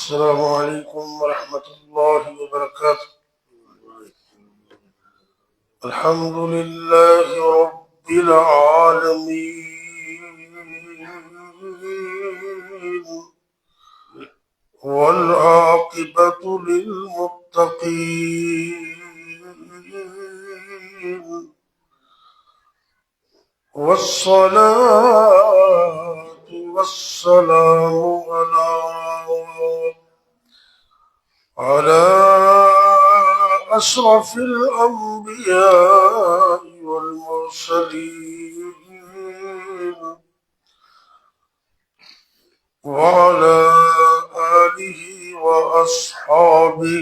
السلام علیکم ورحمۃ اللہ وبرکاتہ۔ الحمد للہ رب العالمین والعاقبۃ للمتقین والصلاة والسلام على أشرف الأنبياء والمرسلين وعلى آله وأصحابه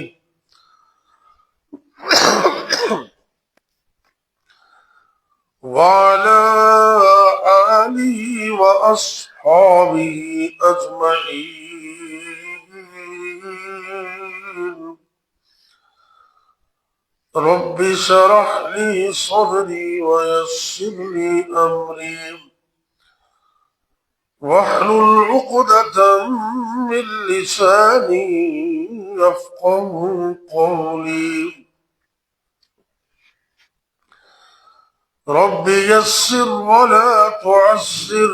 أجمعين. رب اشرح لي صدري ويسر لي أمري واحلل عقدة من لساني يفقهوا قولي. رب يسر ولا تعسر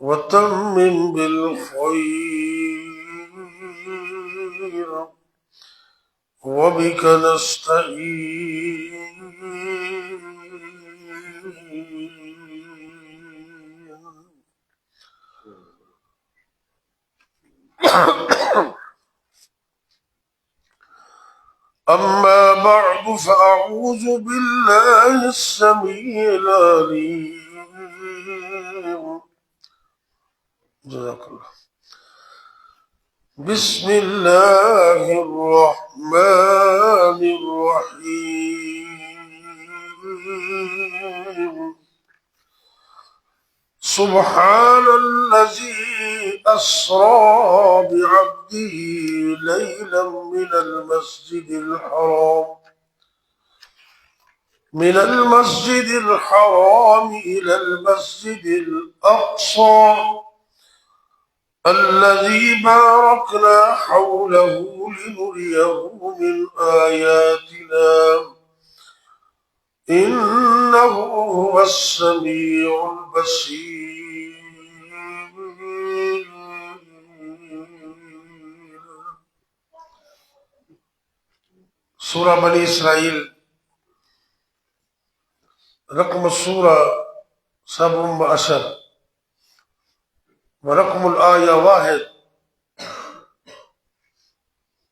وتمم بالخير وبك نستعين. أما بعد فأعوذ بالله السميع العليم. جزاك الله. بسم الله الرحمن الرحيم. سبحان الذي أسرى بعبده ليلا من المسجد الحرام إلى المسجد الأقصى الذي باركنا حوله لنريه من آياتنا إنه هو السميع البصير. سورہ بنی اسرائیل، رقم السورہ 17 ورقم الآیہ 1.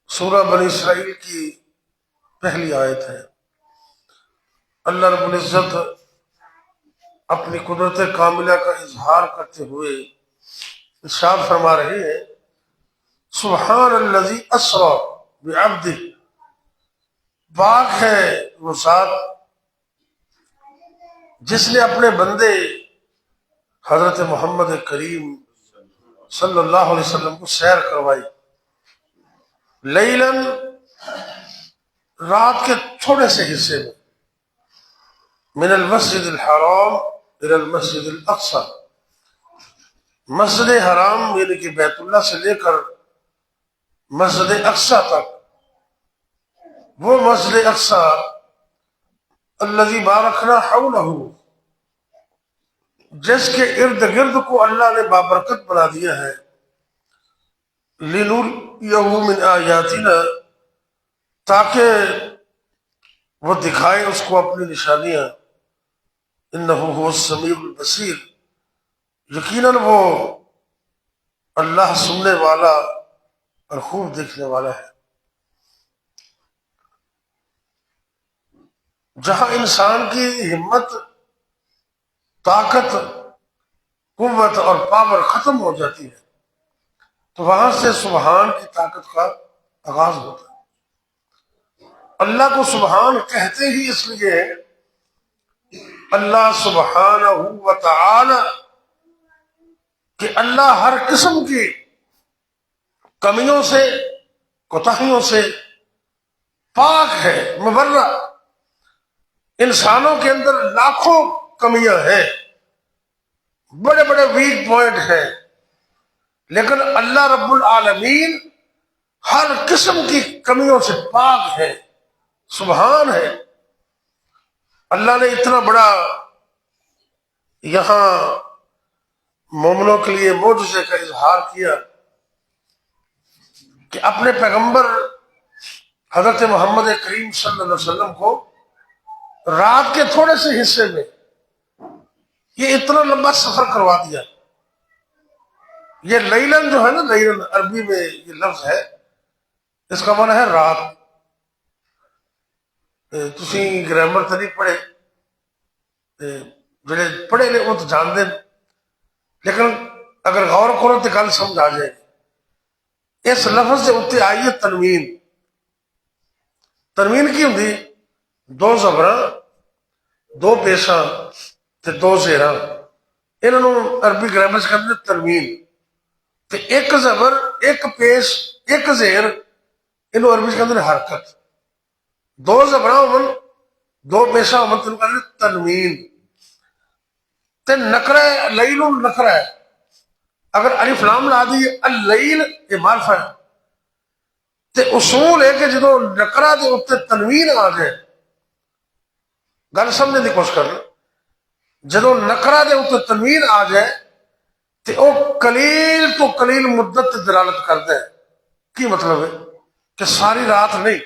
سورہ بنی اسرائیل کی پہلی آیت ہے۔ اللہ رب العزت اپنی قدرت کاملہ کا اظہار کرتے ہوئے ارشاد فرما رہے ہیں، سبحان الذی اسری بعبدہ، پاک ہے وہ ذات جس نے اپنے بندے حضرت محمد کریم صلی اللہ علیہ وسلم کو سیر کروائی، لیلاً، رات کے تھوڑے سے حصے میں، من المسجد الحرام الى المسجد الاقصی، مسجد حرام یعنی کہ بیت اللہ سے لے کر مسجد اقصی تک، وہ مسجد اقصی الذی بارکنا حولہ، جس کے ارد گرد کو اللہ نے بابرکت بنا دیا ہے، لنریہ من آیاتنا، تاکہ وہ دکھائے اس کو اپنی نشانیاں، انہ هو السمیع البصیر، یقیناً وہ اللہ سننے والا اور خوب دیکھنے والا ہے۔ جہاں انسان کی ہمت، طاقت، قوت اور پاور ختم ہو جاتی ہے تو وہاں سے سبحان کی طاقت کا آغاز ہوتا ہے۔ اللہ کو سبحان کہتے ہی اس لیے اللہ سبحانہ و تعالی کہ اللہ ہر قسم کی کمیوں سے، کوتاہیوں سے پاک ہے، مبرہ۔ انسانوں کے اندر لاکھوں کمیاں ہیں، بڑے بڑے ویک پوائنٹ ہیں، لیکن اللہ رب العالمین ہر قسم کی کمیوں سے پاک ہے، سبحان ہے۔ اللہ نے اتنا بڑا یہاں مومنوں کے لیے معجزے کا اظہار کیا کہ اپنے پیغمبر حضرت محمد کریم صلی اللہ علیہ وسلم کو رات کے تھوڑے سے حصے میں یہ اتنا لمبا سفر کروا دیا۔ یہ لیلن جو ہے نا، لیلن عربی میں یہ لفظ ہے، اس کا معنی ہے رات۔ تسی گرامر تو نہیں پڑھے، جڑے پڑھے نے وہ تو جان دیں، لیکن اگر غور کرو تو گل سمجھ آ جائے گی۔ اس لفظ سے اتنے آئی ہے تنوین۔ تنوین کی ہوندی؟ دو زبراں، دو پیشاں تے دو زیراں، انہوں عربی گرامر سے کہتے ہیں تنوین۔ تے ایک زبر، ایک پیش، ایک زیر، انہوں عربی سے کہتے ہیں حرکت۔ دو زبراں ہومن، دو پیشاں ہومن، تو کہتے ہیں تنوین۔ تے نکرہ لیل نکرہ ہے، اگر الف لام لا دی اللیل یہ معرفہ ہے، تے اصول ہے کہ جدو نکرہ دے اتنے تنوین آ جائے، گل سمجھنے کی کوشش کرنا، جدو نکرہ دے اتنے تنوین آ جائے تے او قلیل تو قلیل مدت دلالت کرتا ہے۔ کی مطلب ہے کہ ساری رات نہیں،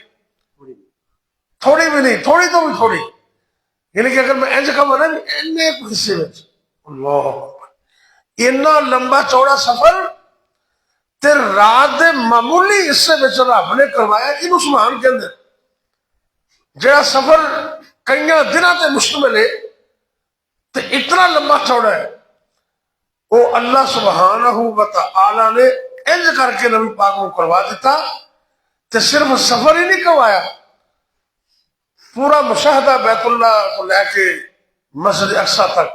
تھوڑی بھی نہیں، تھوڑی تو بھی تھوڑی، یعنی کہ اگر میں انج کہوں نا ایک حصے میں، اللہ اتنا لمبا چوڑا سفر تے رات دے معمولی حصے میں رب نے کروایا، انہوں سبحان کے اندر جڑا سفر کئی دنوں تے مشتمل ہے تے اتنا لمبا چوڑا ہے، وہ اللہ سبحانہ و تعالی نے انج کر کے نبی پاک کو کروا دیتا۔ تے صرف سفر ہی نہیں کروایا، پورا مشاہدہ بیت اللہ کو لے کے مسجد اقصی تک،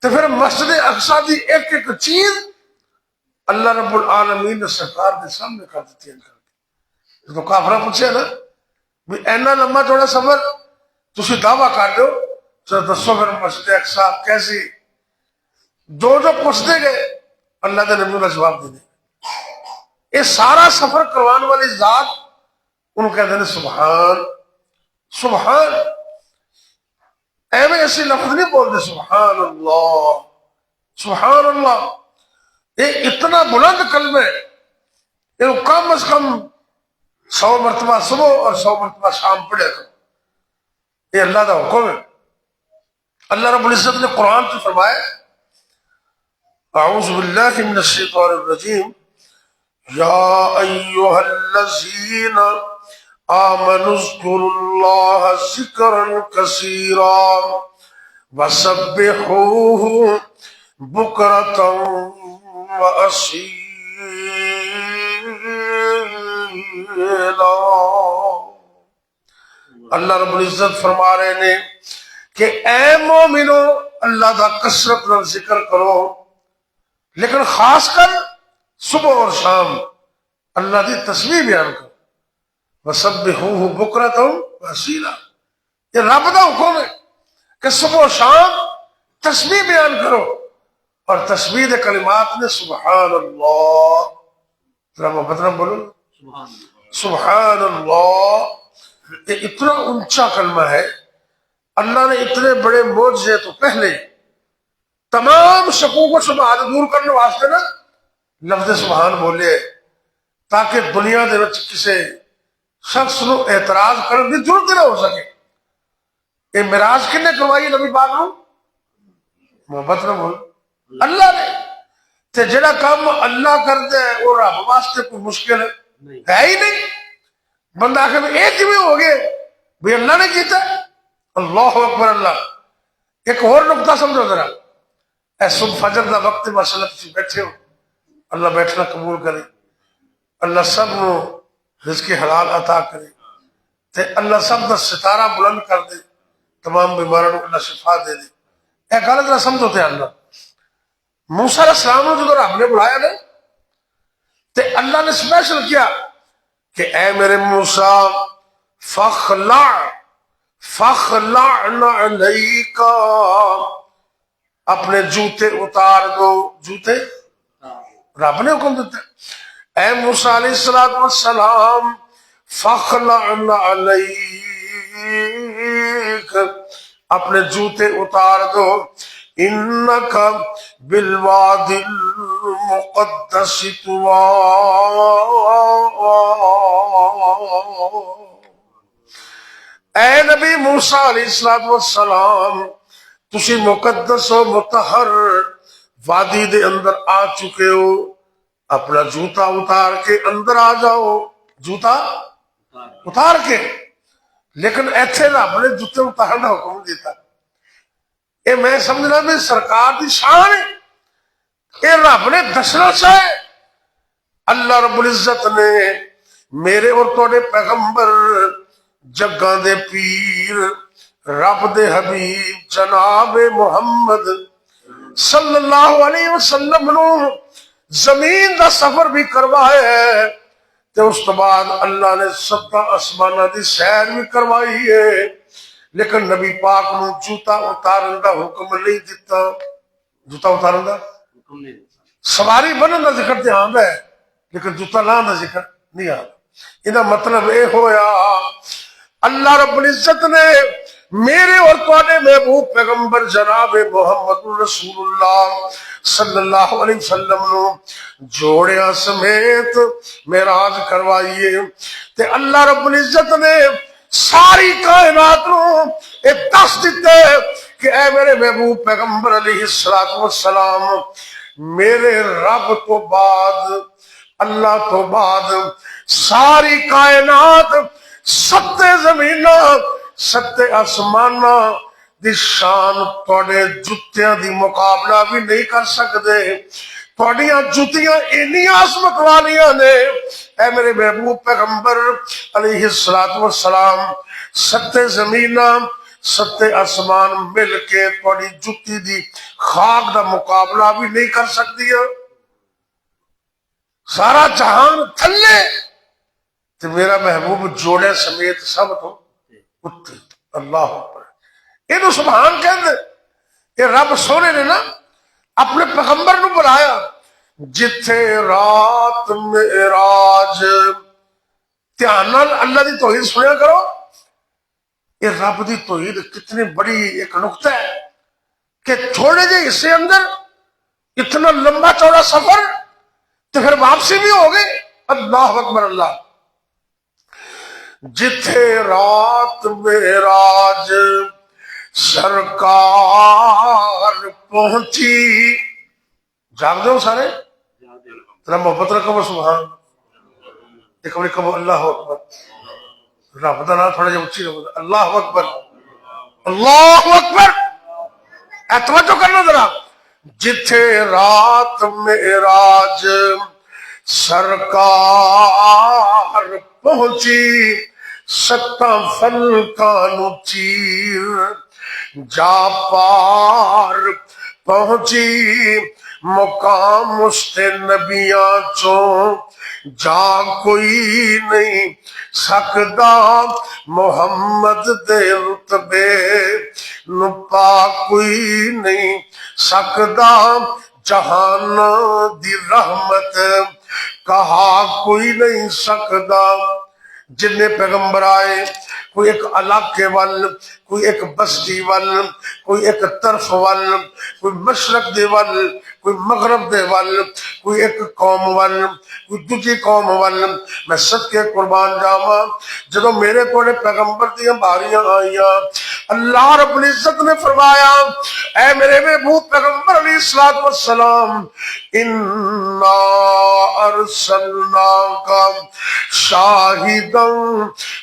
تو پھر مسجد اقصی دی ایک ایک چیز اللہ رب العالمین نے سرکار کے سامنے کر دیتی ہے۔ تو کافرہ پوچھے نا بھی اینا لمبا چوڑا سفر تسی دعویٰ کر دو، تو دسو پھر مسجد اقصی کیسی؟ جو پوچھتے گئے اللہ کے نبی نے جواب دے دے۔ یہ سارا سفر کروان والی ذات ان کہتے ہیں سبحان سبحان، ایویں ایسی لفظ نہیں بولتے سبحان اللہ سبحان اللہ۔ یہ اتنا بلند کلمہ ہے، یہ کم از کم 100 مرتبہ صبح اور 100 مرتبہ شام پڑھے کرو، یہ اللہ کا حکم ہے۔ اللہ رب العزت نے قرآن میں فرمایا اعوذ باللہ من الشیطان الرجیم یا ایہا الذین آمنوا اذکروا اللہ ذکرا کثیرا وسبحوہ بکرۃ وأصیلا۔ اللہ رب العزت فرما رہے ہیں کہ اے مومنو اللہ دا کثرت نال ذکر کرو، لیکن خاص کر صبح اور شام اللہ دی تسبیح بیان کرو۔ وسبحوہ بکرۃ وأصیلا، یہ رب دا حکم ہے کہ صبح و شام تسبیح بیان کرو، اور تسبیح دے کلمات نے سبحان اللہ، ذرا محبت نہ بولو سبحان اللہ۔ یہ اتنا اونچا کلمہ ہے، اللہ نے اتنے بڑے معجزے تو پہلے تمام شکوک و شبہات دور کرنے واسطے نا لفظ سبحان بولے، تاکہ دنیا دے وچ کسے شخص نو اعتراض کرنے کی ضرورت نہ ہو سکے۔ یہ معراج کن نے کروائی نبی پاک نو؟ محبت نہ بول اللہ نے۔ تے جڑا کام اللہ کرتا ہے وہ رب واسطے کوئی مشکل ہے ہی نہیں۔ بندہ آخر میں ایک بھی ہو گئے بھی اللہ نے کیتا ہے، اللہ اکبر اللہ۔ ایک اور نقطہ سمجھو ذرا، اے صبح فجر دا وقت ماشاءاللہ تسی بیٹھے ہو، اللہ بیٹھنا قبول کرے، اللہ سب نو رزق حلال عطا کرے، تے اللہ سب دا ستارہ بلند کر دے، تمام بیماروں کو اللہ شفا دے دے۔ اے گل ذرا سمجھو تے اللہ موسیٰ علیہ السلام نے جو رب نے بلایا نا تے اللہ نے سپیشل کیا کہ اے میرے موسیٰ فخلعن علیکا، اپنے جوتے اتار دو۔ جوتے رب نے حکم دیتا ہے اے موسیٰ علیہ السلام فخلعن علیک، اپنے جوتے اتار دو، انک بالوادی المقدس طوی، اے نبی موسیٰ علیہ السلام تسی مقدس و مطہر وادی دے اندر آ چکے ہو، اپنا جوتا اتار کے اندر آ جاؤ، جوتا اتار کے، لیکن ایتھے رب نے جوتے اتارنا حکم دیتا، اے میں سمجھنا بھی سرکار دی شان ہے، اے رب نے دسنا چاہے، اللہ رب العزت نے میرے اور توڑے پیغمبر جگاں دے پیر رب دے حبیب جناب محمد صلی اللہ علیہ وسلم نو زمین دا سفر بھی کروایا ہے، تے اس تو بعد اللہ نے 7 آسمانہ دی سیر بھی کروائی ہے، لیکن نبی پاک نو جوتا اتارن دا حکم نہیں دیتا، جوتا اتارن دا حکم نہیں دیتا، سواری بنن دا ذکر تے آندا ہے لیکن جوتا لان دا ذکر نہیں آندا، یہ مطلب اے ہویا اللہ رب العزت نے میرے اور تواڈے محبوب پیغمبر جناب محمد رسول اللہ صلی اللہ علیہ وسلم نو جوڑیا سمیت معراج کروائیے، تے اللہ رب العزت نے ساری کائنات نو یہ دس دیتے کہ اے میرے محبوب پیغمبر علیہ السلام میرے رب تو بعد، اللہ تو بعد ساری کائنات 7 زمینہ 7 آسمانہ دی شان توڑے جتیاں دی مقابلہ بھی نہیں کر سکتے، توڑیاں جتیاں انی عظمت والیاں نے، اے میرے محبوب پیغمبر علیہ السلام 7 زمینہ 7 آسمان مل کے توڑی جتی دی خاک دا مقابلہ بھی نہیں کر سکتی، سارا جہان تھلے تو میرا محبوب جوڑے سمیت سب تو اتر، اللہ اکبر، یہ سبحان کہتے، یہ رب سونے نے نا اپنے پیغمبر نو بلایا، جتھے رات معراج، دھیان نال اللہ دی توحید سنیا کرو، یہ رب دی توحید کتنی بڑی ایک نقطہ ہے کہ تھوڑے جے حصے اندر اتنا لمبا چوڑا سفر، تو پھر واپسی بھی ہو گئی، اللہ اکبر اللہ، جتھے رات معراج سرکار پہنچی، جاگ دو سارے ترا محبت رکھو سبحان، ایک بڑی کہو اللہ اکبر، رب دا نام تھوڑا جا اچھی رکھو، اللہ اکبر، اللہ اکبر، توجہ کرنا ذرا، جتھے رات معراج سرکار پہنچی، 7 فلکاں نو چیر جا پار پہنچی، مقام اس نبیاں چوں جا کوئی نہیں سکدا، محمد دے رتبے نو پا کوئی نہیں سکدا، جہان دی رحمت کہا کوئی نہیں سکدا، جنہیں پیغمبر آئے کوئی ایک علاقے وال، کوئی ایک بستی وال، کوئی ایک طرف وال، کوئی مشرق دے وال، کوئی مغرب دے وال، کوئی ایک قوم وال، کوئی دوسری قوم وال، میں صدقے قربان جاواں، جدوں میرے کوڑے پیغمبر دیاں باریاں آئیاں، اللہ رب العزت نے فرمایا اے میرے محبوب پیغمبر علیہ السلام، انا ارسلناک شاہدا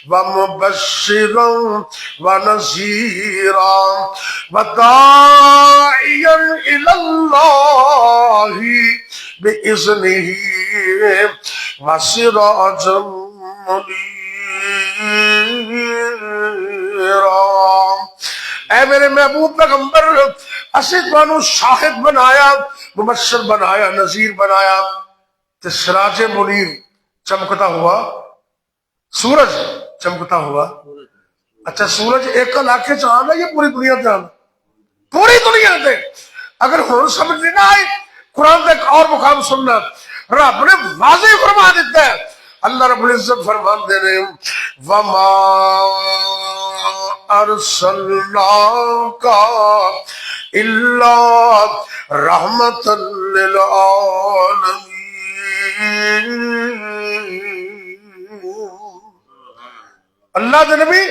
ومبشرا ونذیرا وداعیا الی اللہ بإذنہ وسراجا منیرا، اے میرے محبوب پیغمبر اسی تانوں شاہد بنایا، مبشر بنایا، نذیر بنایا، تے سراج منیر چمکتا ہوا سورج چمکتا ہوا، اچھا سورج ایک علاقے چ آنا یا پوری دنیا تے آنا؟ پوری دنیا تے، اگر ہن سمجھ نہیں آئی قرآن کا ایک اور مقام سننا، رب نے واضح فرما دیتا ہے، اللہ رب العزت فرماتے ہیں وَمَا أَرْسَلْنَاكَ إِلَّا رَحْمَةً لِلْعَالَمِينَ۔ اللہ دے نبی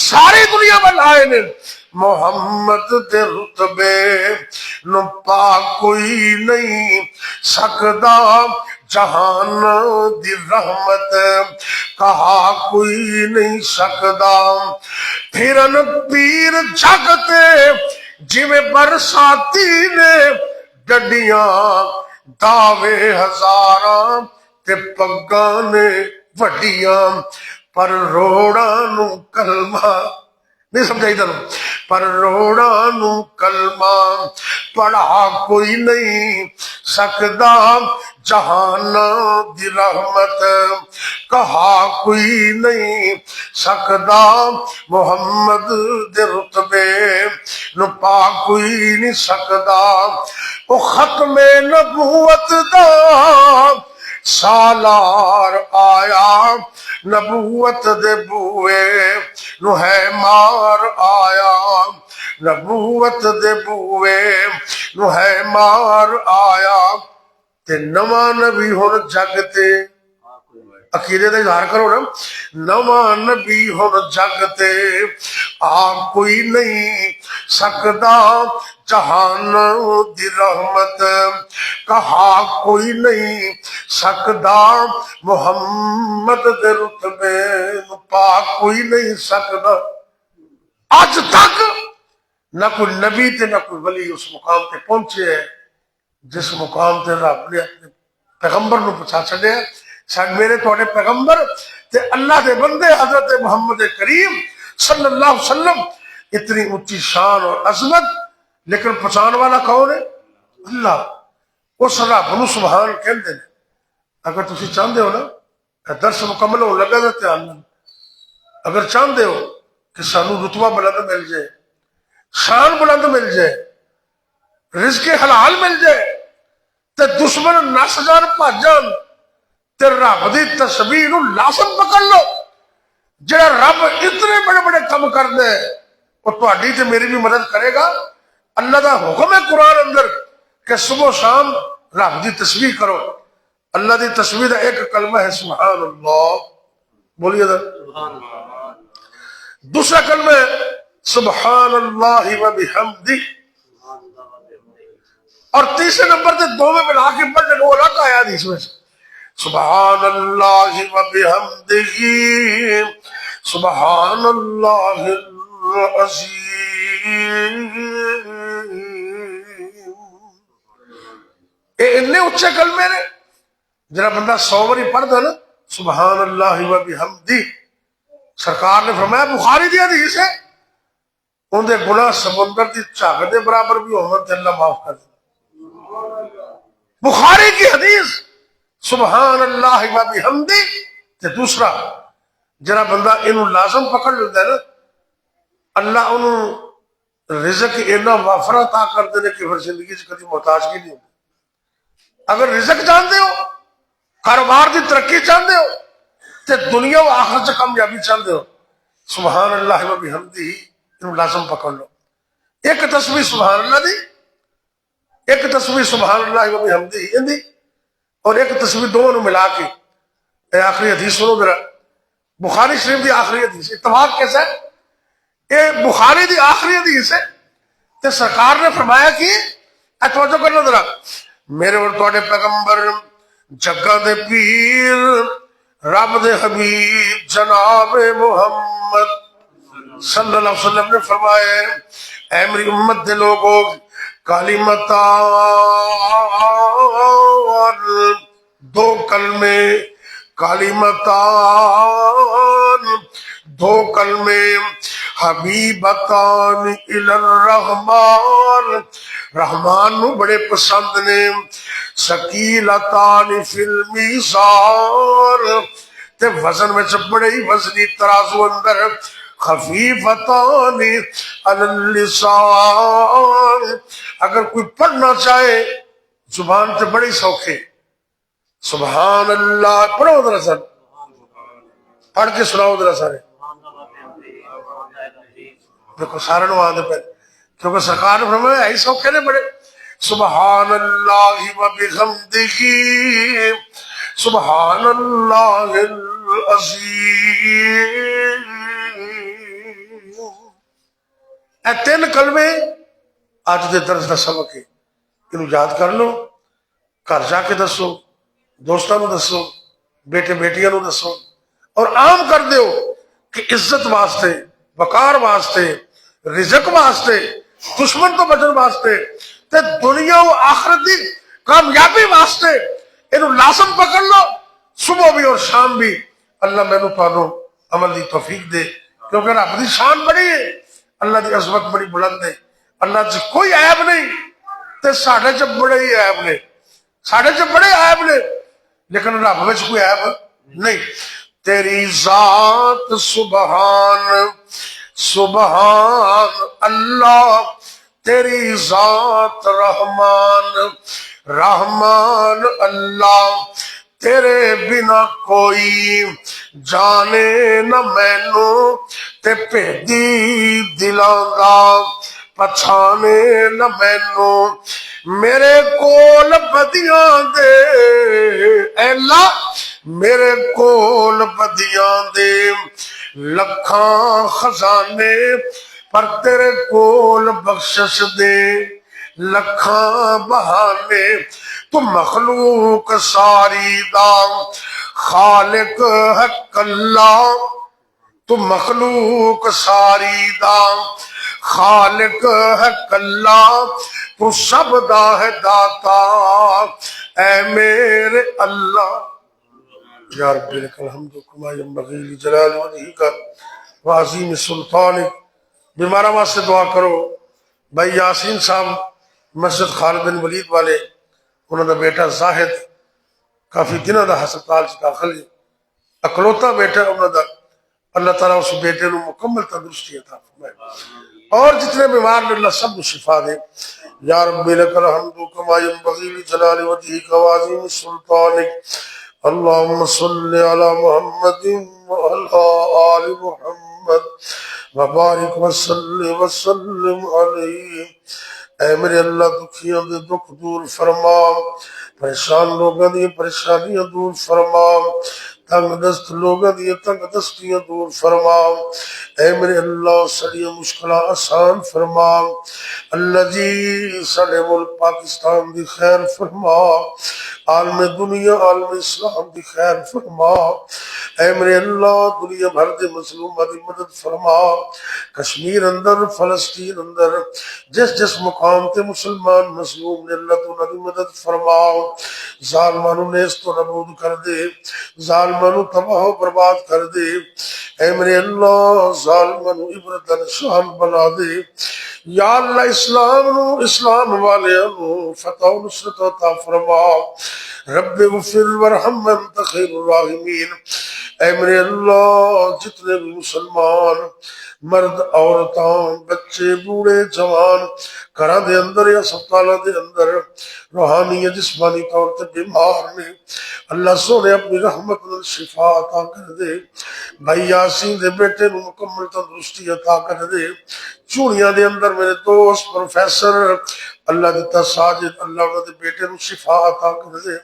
ساری دنیا میں لائے نے، محمد دے رتبے نو پا کوئی نہیں سکدا، جہان دی رحمت کہا کوئی نہیں سکدا، پھرن پیر جگتے جویں برساتی نے، ڈڈیاں دعوے ہزاراں تے پگاں نے وڈیاں، پر روڑاں نو کلمہ نہیں سمجھائی تنوں، پر روڑاں نو کلمہ پڑھا کوئی نہیں سکدا، جہان دی رحمت کہا کوئی نہیں سکدا، محمد دے رتبے نو پا کوئی نہیں سکدا، او ختم نبوت دا سالار آیا، نبوت دے بوئے نو ہے مار آیا، نبوت دے بوئے نو ہے مار آیا، تے نواں نبی ہن جگ تے عقیدے دا اظہار کرو نا، نواں نبی ہن جگ تے آ کوئی نہیں سکدا، جہان دی رحمت کہا کوئی نہیں سکدا، محمد دے رتبے نو پا کوئی نہیں سکدا۔ آج تک نہ کوئی نبی تے نہ کوئی ولی اس مقام تے پہنچے ہے جس مقام تے رب نے اپنے پیغمبر نو پہنچا چھڈیا۔ شاید میرے تواڈے پیغمبر تے اللہ دے بندے حضرت محمد کریم صلی اللہ علیہ وسلم اتنی اونچی شان اور عظمت، لیکن پہچان والا کون ہے؟ اللہ۔ اس رب نو سبحان کہندے نے۔ اگر تسی چاہندے ہو نا کہ درس مکمل ہو لگا تے دھیان نال، اگر چاہندے ہو کہ سانو رتبہ بلند مل جائے، شان بلند مل جائے، رزق حلال مل جائے، تے دشمن نس جان بھج جان، تے رب دی تسبیح نو لازم پکڑ لو۔ جڑا رب اتنے بڑے بڑے کام کردا ہے وہ تہاڈی تے میری بھی مدد کرے گا۔ اللہ دا حکم ہے قرآن اندر کہ صبح و شام رب دی تسبیح کرو۔ اللہ دی تسبیح دا ایک کلمہ ہے سبحان اللہ، بولیے ذرا سبحان اللہ۔ دوسرا کلمہ ہے سبحان اللہ و بحمدہ، اور تیسرے نمبر تے دو میں ملا کے پڑھنے کو الگ آیا حدیث میں سے سبحان اللہ و بحمدہ سبحان اللہ العظیم۔ اے اتنے اچھے کلمے نے، جنہاں بندہ 100 باری پڑھتا نا سبحان اللہ و بحمدہ، سرکار نے فرمایا بخاری دی حدیث ہے، ان دے گناہ سمندر دی جھاگ دے برابر بھی ہونا تے اللہ معاف کر دے۔ بخاری کی حدیث سبحان اللہ و بحمدہ۔ تے دوسرا جنہاں بندہ انہوں لازم پکڑ لیتا ہے نا، اللہ انہوں رزق اینا وافر عطا کر دے کہ پھر زندگی سے کبھی محتاجگی نہیں ہوتی۔ اگر رزق چاہتے ہو، کاروبار دی ترقی چاہتے ہو، تے دنیا و آخرت سے کامیابی چاہتے ہو، سبحان اللہ و بحمدہ انہوں لازم پکڑ لو۔ ایک تسبیح سبحان اللہ دی، ایک تسبیح سبحان اللہ و بحمدہ دی، اور ایک تسبیح دونوں ملا کے اے آخری حدیث سنو ذرا، بخاری شریف دی آخری حدیث، اتفاق کیسا ہے؟ اے بخاری دی آخری حدیث ہے، تے سرکار نے فرمایا کہ توجہ کرنا ذرا، میرے اور تواڈے پیغمبر جگہ دے پیر رب دے حبیب جناب محمد صلی اللہ علیہ وسلم نے فرمایا اے میری امت دے لوگوں، کلمتان دو کلمے، کلمتان دو کلمے، حبیبتان الی الرحمن، رحمان نو بڑے پسند نے، ثقیلتان فی المیزان، تے وزن میں بڑے ہی وزنی ترازو اندر، خفیفتان علی اللسان، اگر کوئی پڑھنا چاہے زبان تے بڑی سوکھے. سبحان اللہ پڑھو ذرا سر، پڑھ کے سناؤ ذرا سارے. دیکھو سارے نو آدھے پہ، کیونکہ سرکار نے فرمایا ایسے سوکھے نے بڑے. سبحان اللہ و بحمدہ سبحان اللہ العظیم. اے تین کلمے اج دے درس دا سبق ہے. انہوں یاد کر لو، گھر جا کے دسو، دوستوں کو دسو، بیٹے بیٹیاں کو دسو، اور عام کر دیو کہ عزت واسطے، وقار واسطے، رزق واسطے، دشمن تو بچن واسطے تے دنیا و آخرت دی کامیابی واسطے انہوں لازم پکڑ لو، صبح بھی اور شام بھی. اللہ میں نے عمل دی توفیق دے، کیونکہ رب دی شان بڑی ہے، اللہ دی عظمت بڑی بلند ہے. اللہ سے کوئی عیب نہیں تے ساڑھے چ بڑے ہی عیب نے، ساڑھے چ بڑے عیب نے، لیکن رب وچ کوئی عیب نہیں. تیری ذات سبحان سبحان اللہ، تیری ذات رحمان رحمان اللہ، تیرے بنا کوئی جانے نہ مینو تے پیدی دلاں دا پچھانے نہ مینو. میرے کول بدیاں دے اے اللہ، میرے کول بدیاں دے لکھاں خزانے، پر تیرے کول بخشش دے لکھاں بہانے. تو مخلوق ساری دا خالق ہے کلا، تو مخلوق ساری دا خالق ہے کلا، تو سب دا ہے داتا اے میرے اللہ. یا رب لک الحمد کما ینبغی لجلال وجہک وعظیم سلطانک. بیمارہ واسطے دعا کرو. بھائی یاسین صاحب مسجد خالد بن ولید والے، انہوں نے بیٹا زاہد کافی دنوں دا ہسپتال سے داخل ہے، اکلوتا بیٹا انہوں دا. اللہ تعالیٰ اس بیٹے نو مکمل تندرستی عطا فرمائے، اور جتنے بیمار نے اللہ سب کو شفا دے. یا رب لک الحمد کما ینبغی لجلال وجہک وعظیم سلطانک. اللہم صلی علی محمد وعلی آل محمد وبارک وسلم علیہ. اے میرے اللہ دکھیاں دے دکھ دور فرما، پریشان لوگوں دی پریشانیاں دور فرما، تنگ دست لوگوں دی تنگ دستیاں دور فرما. اے میرے اللہ ساری مشکلات آسان فرما. اللہ جی سارے ملک پاکستان دی خیر فرما، عالم دنیا عالم اسلام دی خیر فرما. اے میرے اللہ دنیا بھر دے مظلوماں دی مدد فرما. کشمیر اندر، فلسطین اندر جس جس مقام تے مسلمان مظلوم نے، اللہ تو انہاں دی مدد فرما. ظالماں نو نیست و نابود کر دے، ظالماں نو تباہ و برباد کر دے. اے میرے اللہ ظالماں نو عبرت دا نشان بنا دے. یا اللہ اسلام نو، اسلام والیاں نو فتح و نصرت عطا فرما. رب اغفر ورحم انت خیر الراحمین. اے میرے اللہ جتنے بھی مسلمان مرد عورتاں بچے بوڑھے جوان گھراں دے اندر یا ہسپتالاں دے اندر روحانی یا جسمانی طور تے بیمار نے، اللہ سونے اپنی رحمت نال شفا عطا کر دے. بھائی یاسین دے بیٹے نو مکمل تندرستی عطا کر دے. چوڑیاں دے اندر میرے دوست پروفیسر اللہ دیتا ساجد، اللہ انہاں دے بیٹے نو شفا عطا کر دے.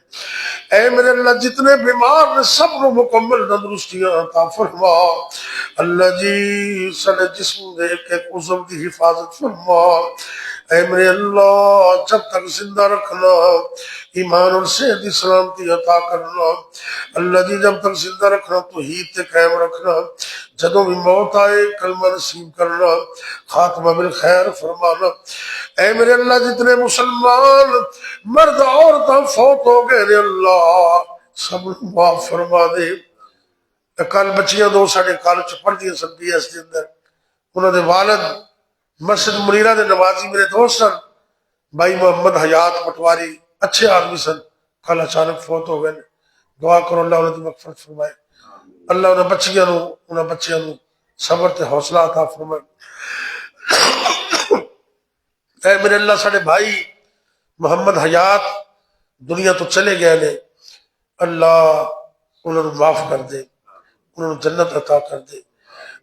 اے میرے اللہ جتنے بیمار نے سب نو مکمل تندرستیاں عطا فرما. اللہ جی سارے جسم دے ایک ایک عضو دی حفاظت فرما. اے میرے اللہ جب تک زندہ رکھنا، ایمان اور صحت کی سلامتی عطا کرنا. اللہ جی جب تک زندہ رکھنا توحید تے قائم رکھنا، جدوں بھی موت آئے کلمہ نصیب کرنا، خاتمہ بالخیر فرمانا. اے میرے اللہ جتنے مسلمان مرد عورتاں فوت ہو گئے نے، اللہ سب معاف فرما دے. کل بچیاں دو ساڑھے کالج پڑھدیاں سن پی ایس دے اندر، انہوں نے والد مسجد منیرہ دے نمازی میرے دوست سن، بھائی محمد حیات پٹواری، اچھے آدمی سن، کل اچانک فوت ہو گئے. دعا کرو اللہ انہوں نے مغفرت فرمائے. اللہ انہوں بچیاں نو صبر تے حوصلہ عطا فرمائے. اے میرے اللہ ساڑھے بھائی محمد حیات دنیا تو چلے گئے نے، اللہ انہوں نے معاف کر دے، انہوں نے جنت عطا کر دے۔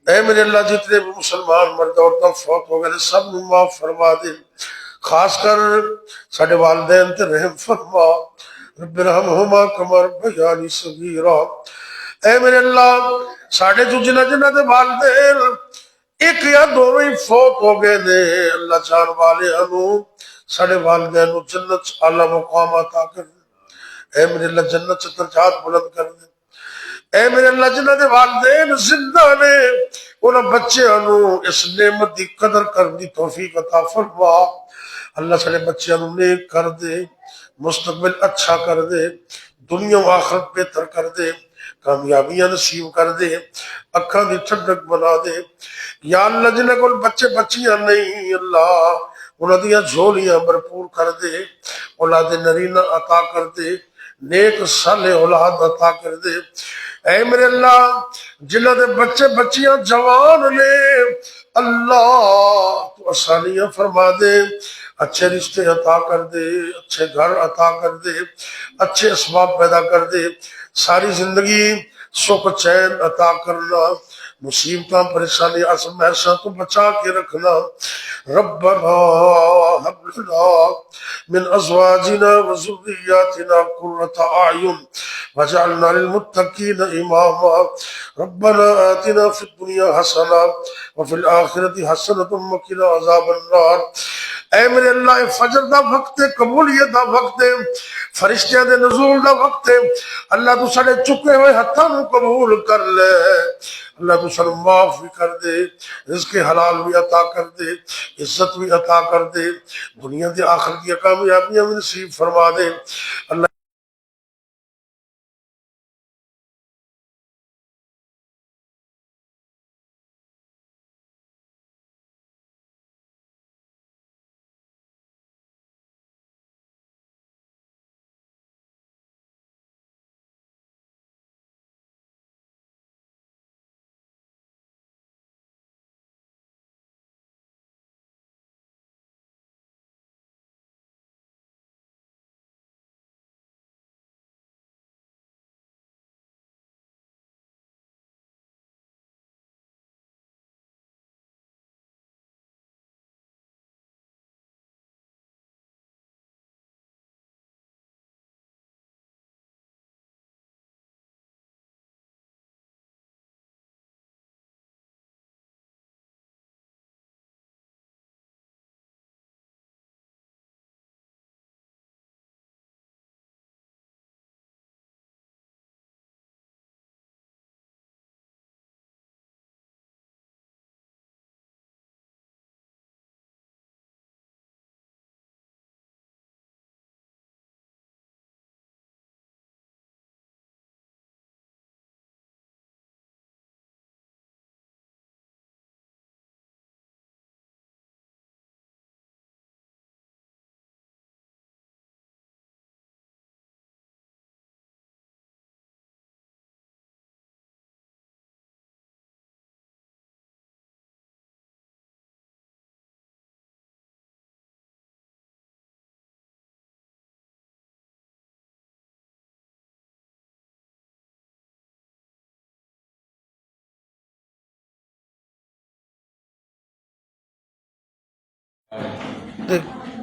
اے میرے اللہ جتنے بھی مسلمان مرد عورتیں فوت ہو گئے سب نے معاف فرما دے، خاص کر ساڈے والدین تے رحم فرما، رب ارحمہما کما ربیانی صغیرا۔ اے میرے اللہ ساڈے جو جنہ جنہ دے والدین ایک یا دو ہی فوت ہو گئے نے، اللہ جان والے انو ساڈے والدین نو جنت اعلی مقام عطا کر دے۔ اے میرے اللہ جنت سے درجات بلند کر دے۔ اے میرے اللہ جنہ دے والدین زندہ نے انہاں بچیاں نو اس نعمت دی قدر کرنے دی توفیق عطا فرما۔ اللہ سارے بچیاں نو نیک کر دے، مستقبل اچھا کر دے، دنیا و آخرت بہتر کر دے، کامیابیاں نصیب کر دے، اکھاں دی ٹھنڈک بنا دے۔ یا اللہ جنہاں کول بچے بچیاں نہیں اللہ انہاں دیاں جھولیاں بھرپور کر دے، اولاد نرینہ عطا کر دے، نیک صالح اولاد عطا کر دے۔ اے میرے اللہ جنہاں دے بچے بچیاں جوان نے اللہ تو آسانیاں فرما دے، اچھے رشتے عطا کر دے، اچھے گھر عطا کر دے، اچھے اسباب پیدا کر دے، ساری زندگی سکھ چین عطا کرنا، مصیبتاں پریشانی محسن تو بچا کے رکھنا۔ ربنا هب لنا من ازواجنا وذرياتنا قرة اعين واجعلنا للمتقين اماما ربنا آتنا في الدنيا حسنة وفي الآخرة حسنة وقنا عذاب النار۔ اے میرے اللہ فجر دا وقت ہے، قبولیت دا وقت ہے، فرشتیاں دے نزول دا وقت ہے، اللہ تو سارے چکے ہوئے ہتھاں نو قبول کر لے، اللہ تو سارے معاف بھی کر دے، رزق حلال بھی عطا کر دے، عزت بھی عطا کر دے، دنیا دی آخرت کی کامیابیاں بھی نصیب فرما دے۔ اللہ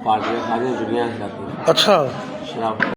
پارٹیاں ساری دنیا سے اچھا شراب